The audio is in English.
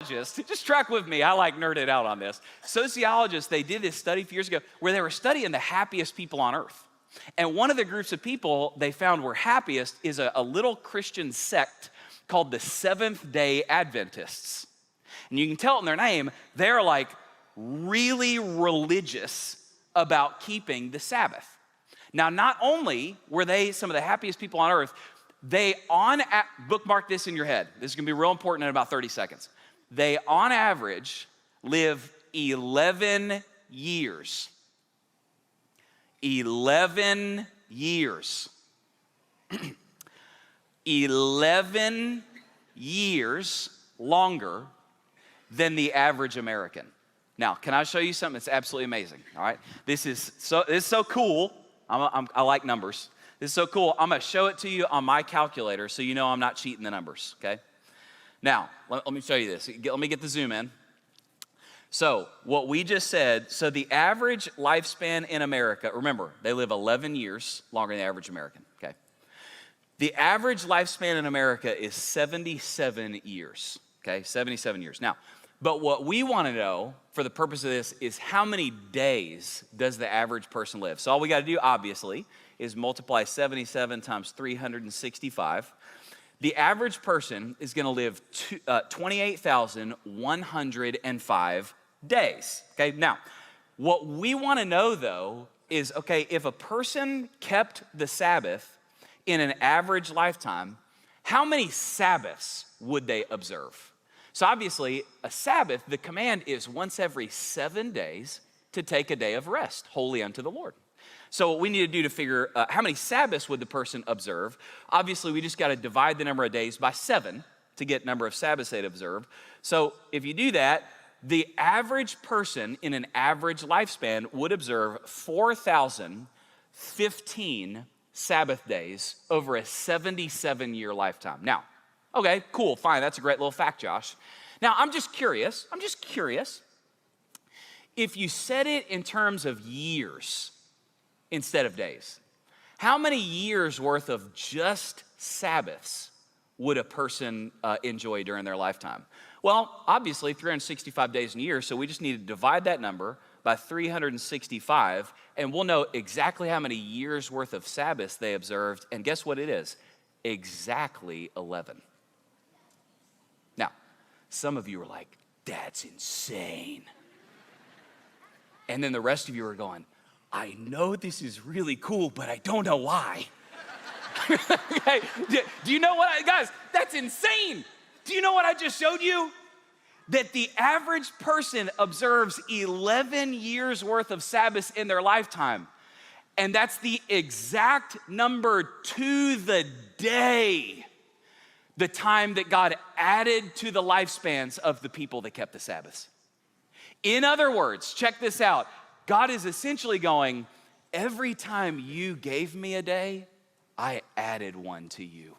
sociologists, just track with me, I like nerded out on this. Sociologists, they did this study a few years ago where they were studying the happiest people on earth. And one of the groups of people they found were happiest is a little Christian sect called the Seventh-day Adventists. And you can tell in their name, they're like really religious about keeping the Sabbath. Now, not only were they some of the happiest people on earth, they bookmark this in your head. This is gonna be real important in about 30 seconds. They, on average, live 11 years. 11 years. 11 years longer than the average American. Now, can I show you something that's absolutely amazing, all right? This is so cool. I like numbers. This is so cool. I'm gonna show it to you on my calculator so you know I'm not cheating the numbers, okay? Now, let me show you this. Let me get the zoom in. So what we just said, so the average lifespan in America, remember, they live 11 years longer than the average American, okay? The average lifespan in America is 77 years, okay? 77 years. Now, but what we wanna know for the purpose of this is how many days does the average person live? So all we gotta do, obviously, is multiply 77 times 365. The average person is gonna live 28,105 days, okay? Now, what we wanna know though is, okay, if a person kept the Sabbath in an average lifetime, how many Sabbaths would they observe? So obviously, a Sabbath, the command is once every 7 days to take a day of rest, holy unto the Lord. So what we need to do to figure how many Sabbaths would the person observe, obviously we just gotta divide the number of days by 7 to get number of Sabbaths they'd observe. So if you do that, the average person in an average lifespan would observe 4,015 Sabbath days over a 77-year lifetime. Now, okay, cool, fine, that's a great little fact, Josh. Now, I'm just curious, if you said it in terms of years instead of days, how many years worth of just Sabbaths would a person enjoy during their lifetime? Well, obviously 365 days in a year, so we just need to divide that number by 365, and we'll know exactly how many years worth of Sabbaths they observed, and guess what it is? Exactly 11. Now, some of you are like, that's insane. And then the rest of you are going, I know this is really cool, but I don't know why. Okay, do you know what, guys, that's insane. Do you know what I just showed you? That the average person observes 11 years worth of Sabbaths in their lifetime. And that's the exact number to the day, the time that God added to the lifespans of the people that kept the Sabbaths. In other words, check this out. God is essentially going, every time you gave me a day, I added one to you.